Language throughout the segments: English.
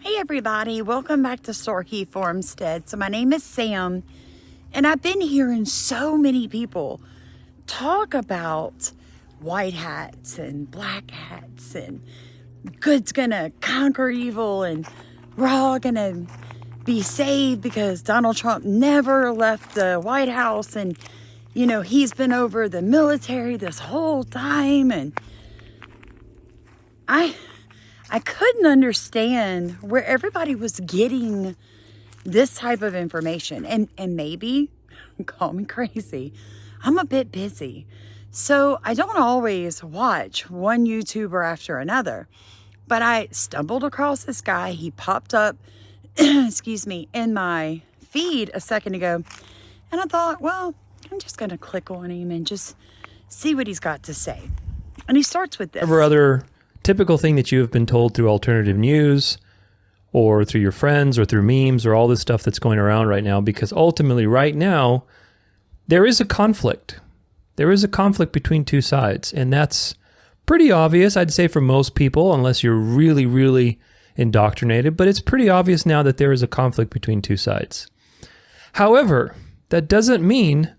Hey everybody, welcome back to Sorky Farmstead. So my name is Sam, and I've been hearing so many people talk about white hats and black hats and good's gonna conquer evil and we're all gonna be saved because Donald Trump never left the White House and he's been over the military this whole time. And I couldn't understand where everybody was getting this type of information. And maybe, call me crazy, I'm a bit busy. So I don't always watch one YouTuber after another. But I stumbled across this guy. He popped up, in my feed a second ago. And I thought, well, I'm just going to click on him and just see what he's got to say. And he starts with this. Ever other typical thing that you have been told through alternative news or through your friends or through memes or all this stuff that's going around right now, because ultimately right now there is a conflict. There is a conflict between two sides, and that's pretty obvious, I'd say, for most people, unless you're really, really indoctrinated, but it's pretty obvious now that there is a conflict between two sides. However, that doesn't mean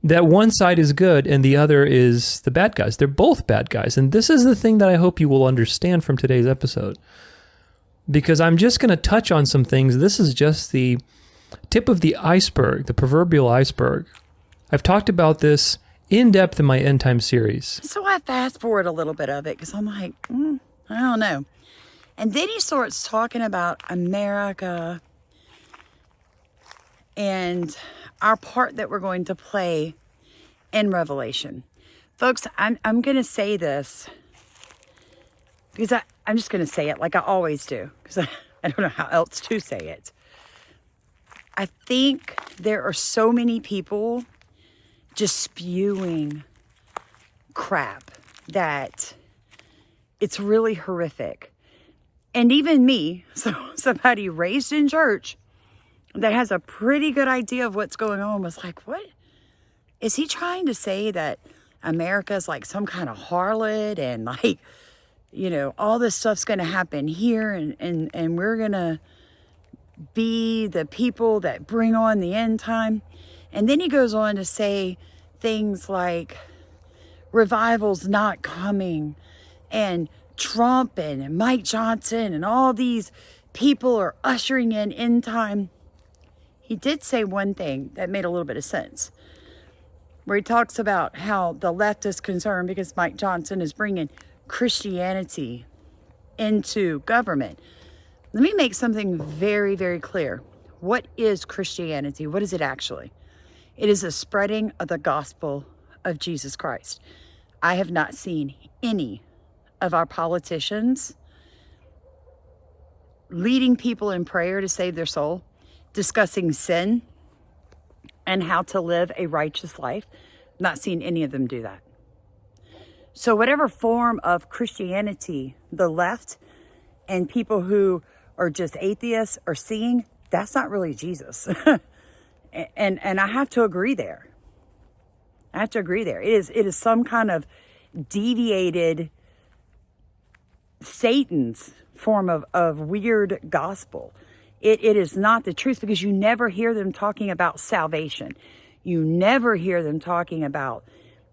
that one side is good and the other is the bad guys. They're both bad guys. And this is the thing that I hope you will understand from today's episode. Because I'm just going to touch on some things. This is just the tip of the iceberg, the proverbial iceberg. I've talked about this in depth in my End Time series. So I fast forward a little bit of it because I'm like, I don't know. And then he starts talking about America and our part that we're going to play in Revelation. Folks, I'm going to say this because I'm just going to say it like I always do because I don't know how else to say it. I think there are so many people just spewing crap that it's really horrific. And even me, so somebody raised in church that has a pretty good idea of what's going on, was like, what? Is he trying to say that America's like some kind of harlot and like, all this stuff's going to happen here and we're going to be the people that bring on the end time? And then he goes on to say things like revival's not coming and Trump and Mike Johnson and all these people are ushering in end time. He did say one thing that made a little bit of sense, where he talks about how the left is concerned because Mike Johnson is bringing Christianity into government. Let me make something very, very clear. What is Christianity? What is it actually? It is a spreading of the gospel of Jesus Christ. I have not seen any of our politicians leading people in prayer to save their soul, discussing sin and how to live a righteous life. Not seen any of them do that. So whatever form of Christianity the left and people who are just atheists are seeing, that's not really Jesus. and I have to agree there. It is some kind of deviated Satan's form of weird gospel. It is not the truth, because you never hear them talking about salvation. You never hear them talking about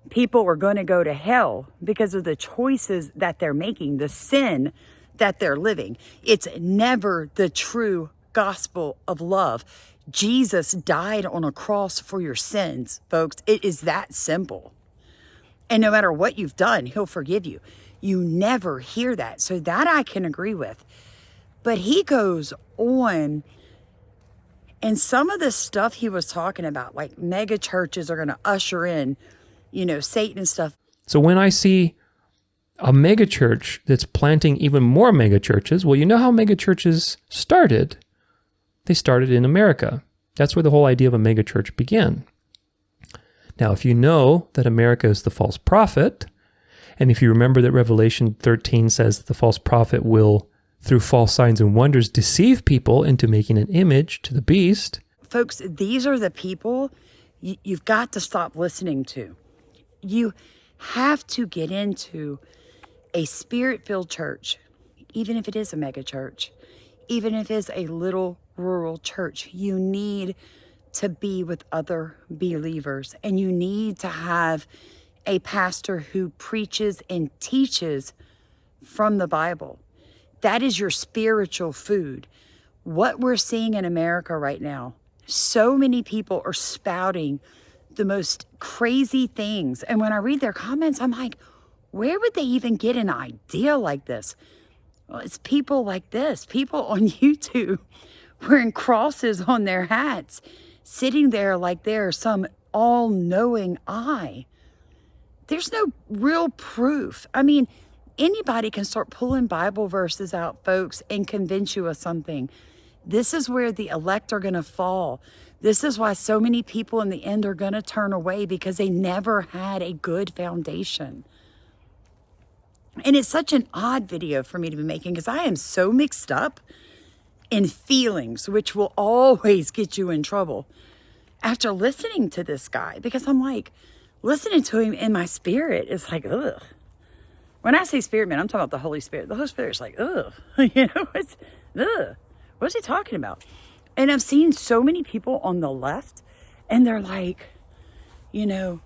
people are going to go to hell because of the choices that they're making, the sin that they're living. It's never the true gospel of love. Jesus died on a cross for your sins, folks. It is that simple. And no matter what you've done, he'll forgive you. You never hear that. So that I can agree with. But he goes on, and some of the stuff he was talking about, like mega churches are going to usher in, Satan and stuff. So when I see a mega church that's planting even more mega churches, well, you know how mega churches started? They started in America. That's where the whole idea of a mega church began. Now, if you know that America is the false prophet, and if you remember that Revelation 13 says that the false prophet will, through false signs and wonders, deceive people into making an image to the beast. Folks, these are the people you've got to stop listening to. You have to get into a spirit-filled church, even if it is a mega church, even if it's a little rural church. You need to be with other believers, and you need to have a pastor who preaches and teaches from the Bible. That is your spiritual food. What we're seeing in America right now, so many people are spouting the most crazy things. And when I read their comments, I'm like, where would they even get an idea like this? Well, it's people like this, people on YouTube wearing crosses on their hats, sitting there like they're some all-knowing eye. There's no real proof. I mean, anybody can start pulling Bible verses out, folks, and convince you of something. This is where the elect are going to fall. This is why so many people in the end are going to turn away, because they never had a good foundation. And it's such an odd video for me to be making, because I am so mixed up in feelings, which will always get you in trouble, after listening to this guy. Because I'm like, listening to him in my spirit is like, ugh. When I say spirit, man, I'm talking about the Holy Spirit. The Holy Spirit's like, ugh. It's ugh. What's he talking about? And I've seen so many people on the left, and they're like, you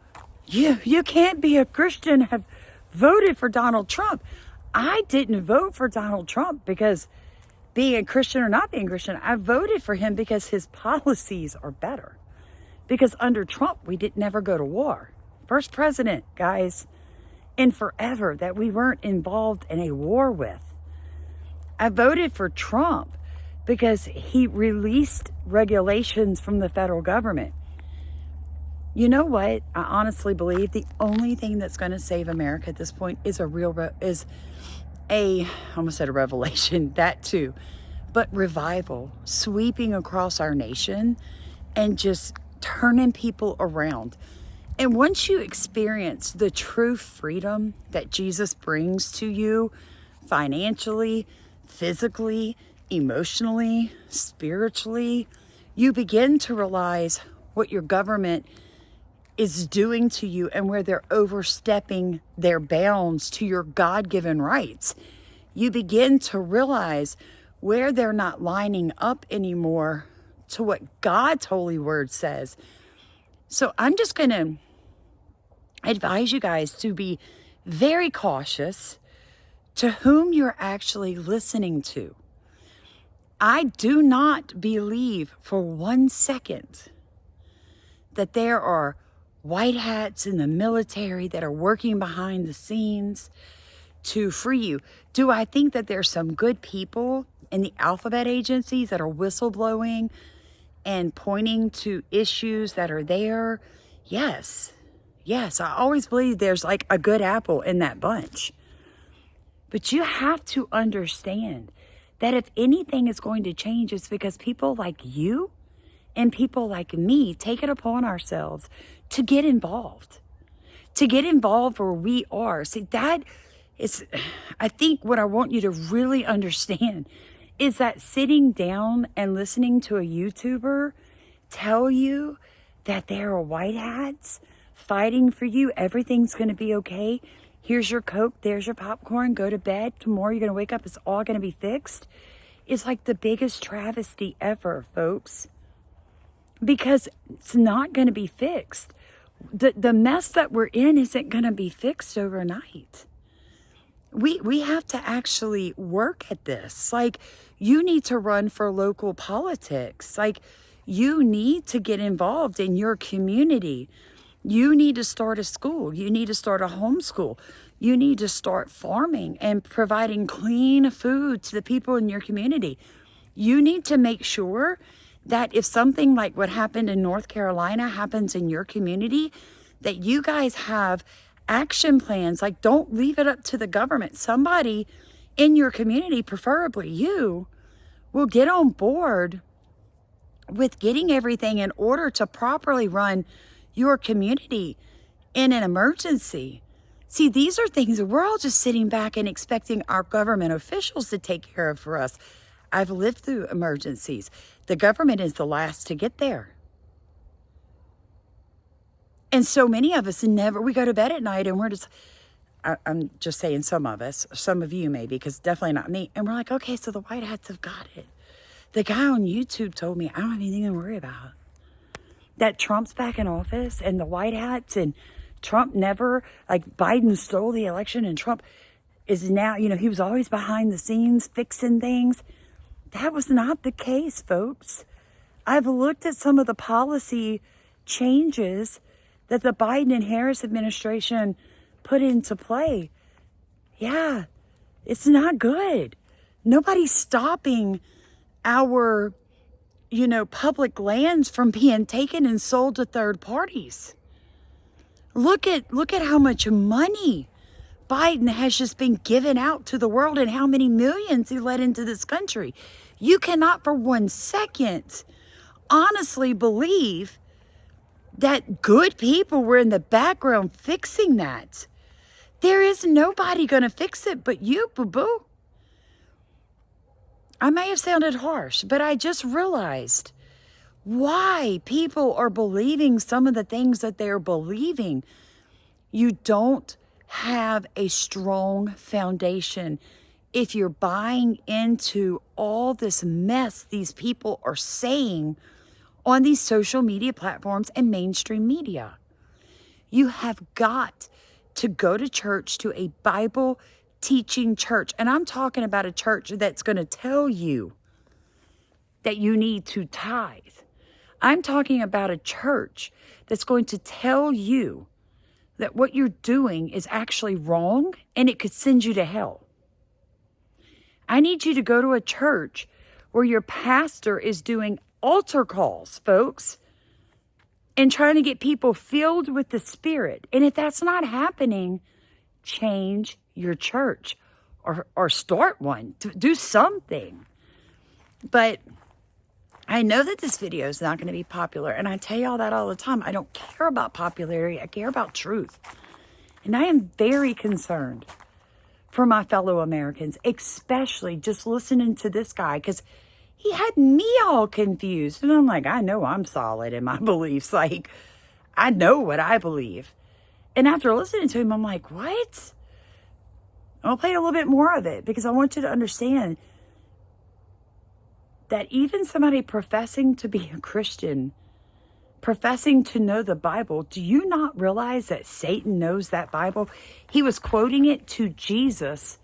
can't be a Christian, have voted for Donald Trump. I didn't vote for Donald Trump because being a Christian or not being a Christian. I voted for him because his policies are better. Because under Trump, we did never go to war. First president, guys, in forever that we weren't involved in a war with. I voted for Trump because he released regulations from the federal government. You know what? I honestly believe the only thing that's going to save America at this point is I almost said a revelation, that too, but revival sweeping across our nation and just turning people around. And once you experience the true freedom that Jesus brings to you financially, physically, emotionally, spiritually, you begin to realize what your government is doing to you and where they're overstepping their bounds to your God-given rights. You begin to realize where they're not lining up anymore to what God's holy word says. So I'm just going to advise you guys to be very cautious to whom you're actually listening to. I do not believe for 1 second that there are white hats in the military that are working behind the scenes to free you. Do I think that there's some good people in the alphabet agencies that are whistleblowing and pointing to issues that are there? Yes. Yes, I always believe there's like a good apple in that bunch. But you have to understand that if anything is going to change, it's because people like you and people like me take it upon ourselves to get involved. To get involved where we are. See, that is, I think what I want you to really understand is that sitting down and listening to a YouTuber tell you that there are white hats fighting for you, everything's going to be okay. Here's your Coke, there's your popcorn, go to bed. Tomorrow you're going to wake up, it's all going to be fixed. It's like the biggest travesty ever, folks. Because it's not going to be fixed. The mess that we're in isn't going to be fixed overnight. We have to actually work at this. Like, you need to run for local politics. Like, you need to get involved in your community. You need to start a school. You need to start a homeschool. You need to start farming and providing clean food to the people in your community. You need to make sure that if something like what happened in North Carolina happens in your community, that you guys have action plans. Like, don't leave it up to the government. Somebody in your community, preferably you, will get on board with getting everything in order to properly run your community in an emergency. See, these are things that we're all just sitting back and expecting our government officials to take care of for us. I've lived through emergencies. The government is the last to get there. And so many of us we go to bed at night and we're just, I'm just saying some of us, some of you maybe, because definitely not me. And we're like, okay, so the white hats have got it. The guy on YouTube told me I don't have anything to worry about. That Trump's back in office and the white hats and Trump never, like Biden stole the election and Trump is now, he was always behind the scenes fixing things. That was not the case, folks. I've looked at some of the policy changes that the Biden and Harris administration put into play. Yeah, it's not good. Nobody's stopping our, public lands from being taken and sold to third parties. Look at how much money Biden has just been given out to the world and how many millions he let into this country. You cannot for 1 second honestly believe that good people were in the background fixing that. There is nobody going to fix it but you, boo-boo. I may have sounded harsh, but I just realized why people are believing some of the things that they're believing. You don't have a strong foundation if you're buying into all this mess these people are saying on these social media platforms and mainstream media. You have got to go to church, to a Bible teaching church. And I'm talking about a church that's going to tell you that you need to tithe. I'm talking about a church that's going to tell you that what you're doing is actually wrong and it could send you to hell. I need you to go to a church where your pastor is doing altar calls, folks, and trying to get people filled with the Spirit. And if that's not happening, change your church or start one. Do something. But I know that this video is not going to be popular, and I tell y'all that all the time. I don't care about popularity. I care about truth. And I am very concerned for my fellow Americans, especially just listening to this guy, because he had me all confused. And I'm like, I know I'm solid in my beliefs. Like, I know what I believe. And after listening to him, I'm like, what? I'll play a little bit more of it because I want you to understand that even somebody professing to be a Christian, professing to know the Bible, do you not realize that Satan knows that Bible? He was quoting it to Jesus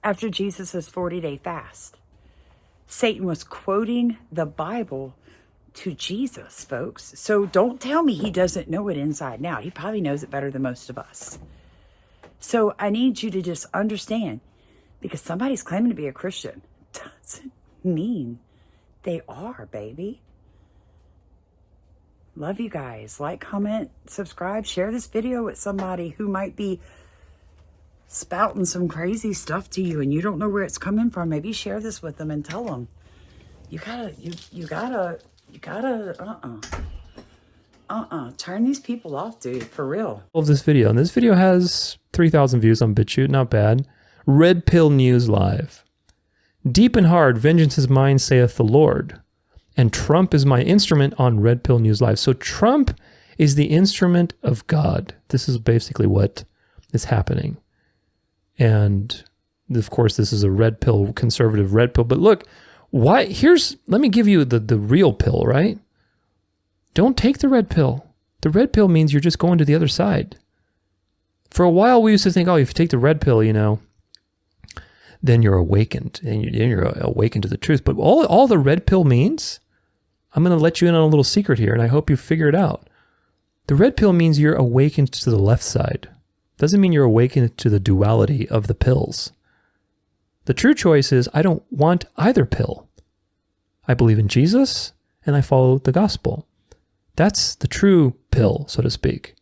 after Jesus' 40-day fast. Satan was quoting the Bible to Jesus, folks. So don't tell me he doesn't know it inside and out. He probably knows it better than most of us. So I need you to just understand, because somebody's claiming to be a Christian doesn't mean they are, baby. Love you guys. Like, comment, subscribe, share this video with somebody who might be spouting some crazy stuff to you and you don't know where it's coming from. Maybe share this with them and tell them, you gotta, turn these people off, dude, for real. Of this video, and this video has 3,000 views on BitChute, not bad. Red Pill News Live. Deep and hard, vengeance is mine, saith the Lord. And Trump is my instrument on Red Pill News Live. So Trump is the instrument of God. This is basically what is happening. And of course, this is a red pill, conservative red pill. But look, let me give you the real pill, right? Don't take the red pill. The red pill means you're just going to the other side. For a while, we used to think, oh, if you take the red pill, then you're awakened, and you're awakened to the truth. But all the red pill means, I'm going to let you in on a little secret here, and I hope you figure it out. The red pill means you're awakened to the left side. Doesn't mean you're awakened to the duality of the pills. The true choice is, I don't want either pill. I believe in Jesus, and I follow the gospel. That's the true pill, so to speak.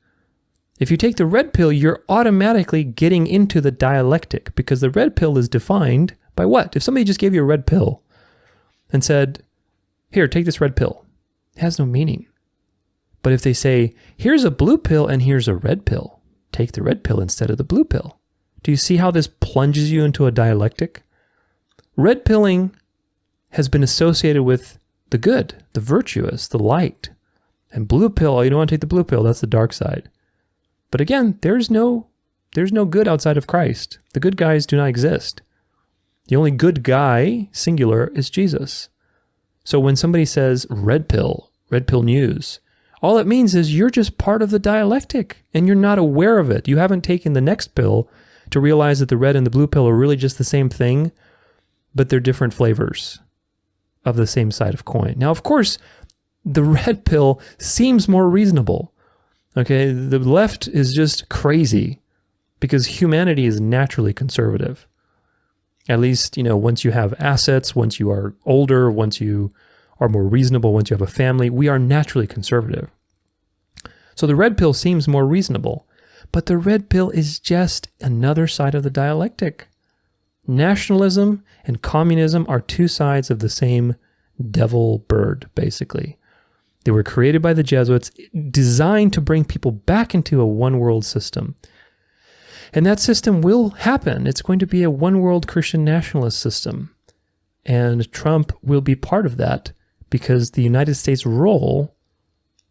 If you take the red pill, you're automatically getting into the dialectic, because the red pill is defined by what? If somebody just gave you a red pill and said, here, take this red pill, it has no meaning. But if they say, here's a blue pill and here's a red pill, take the red pill instead of the blue pill. Do you see how this plunges you into a dialectic? Red pilling has been associated with the good, the virtuous, the light. And blue pill, oh, you don't want to take the blue pill, that's the dark side. But again, there's no good outside of Christ. The good guys do not exist. The only good guy, singular, is Jesus. So when somebody says red pill news, all it means is you're just part of the dialectic and you're not aware of it. You haven't taken the next pill to realize that the red and the blue pill are really just the same thing, but they're different flavors of the same side of coin. Now, of course, the red pill seems more reasonable. Okay, the left is just crazy because humanity is naturally conservative. At least, once you have assets, once you are older, once you are more reasonable, once you have a family, we are naturally conservative. So the red pill seems more reasonable, but the red pill is just another side of the dialectic. Nationalism and communism are two sides of the same devil bird, basically. They were created by the Jesuits, designed to bring people back into a one-world system. And that system will happen. It's going to be a one-world Christian nationalist system. And Trump will be part of that because the United States' role,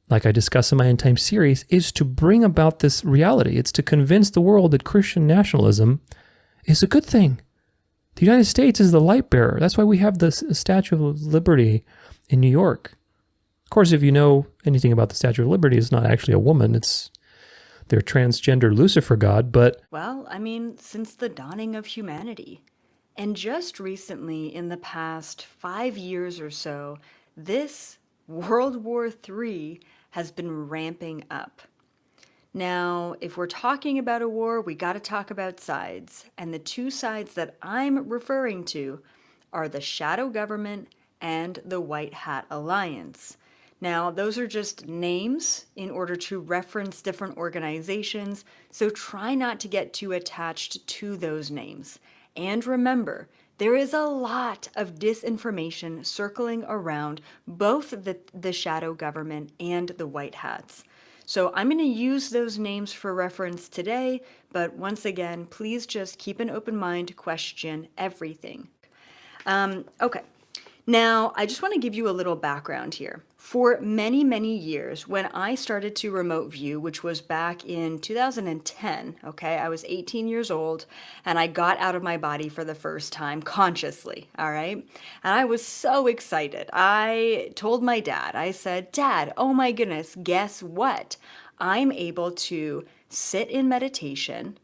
like I discussed in my End Time series, is to bring about this reality. It's to convince the world that Christian nationalism is a good thing. The United States is the light bearer. That's why we have the Statue of Liberty in New York. Of course, if you know anything about the Statue of Liberty, it's not actually a woman. It's their transgender Lucifer god, but... Well, since the dawning of humanity. And just recently, in the past 5 years or so, this World War III has been ramping up. Now, if we're talking about a war, we got to talk about sides. And the two sides that I'm referring to are the shadow government and the White Hat Alliance. Now, those are just names in order to reference different organizations, so try not to get too attached to those names. And remember, there is a lot of disinformation circling around both the shadow government and the White Hats. So I'm going to use those names for reference today, but once again, please just keep an open mind, question everything. Okay. Now, I just want to give you a little background here. For many, many years, when I started to remote view, which was back in 2010, okay, I was 18 years old, and I got out of my body for the first time consciously, all right? And I was so excited. I told my dad, I said, "Dad, oh my goodness, guess what? I'm able to sit in meditation,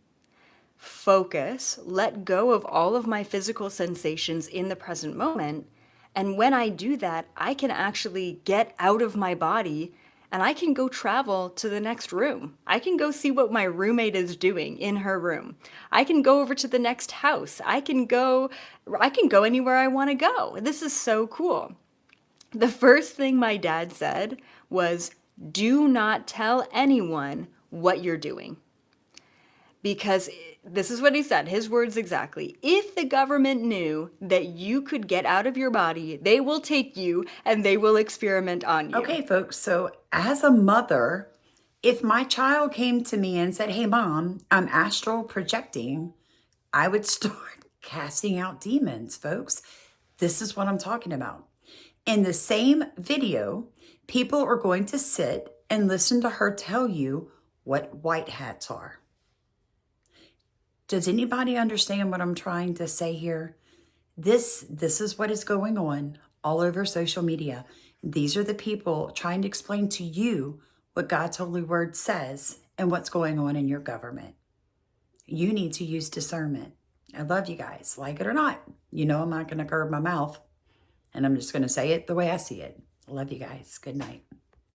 focus, let go of all of my physical sensations in the present moment. And when I do that, I can actually get out of my body and I can go travel to the next room. I can go see what my roommate is doing in her room. I can go over to the next house. I can go anywhere I want to go. This is so cool." The first thing my dad said was, "Do not tell anyone what you're doing." Because this is what he said, his words exactly. "If the government knew that you could get out of your body, they will take you and they will experiment on you." Okay, folks, so as a mother, if my child came to me and said, "Hey, Mom, I'm astral projecting," I would start casting out demons, folks. This is what I'm talking about. In the same video, people are going to sit and listen to her tell you what white hats are. Does anybody understand what I'm trying to say here? This is what is going on all over social media. These are the people trying to explain to you what God's holy word says and what's going on in your government. You need to use discernment. I love you guys, like it or not. You know I'm not going to curb my mouth, and I'm just going to say it the way I see it. I love you guys. Good night.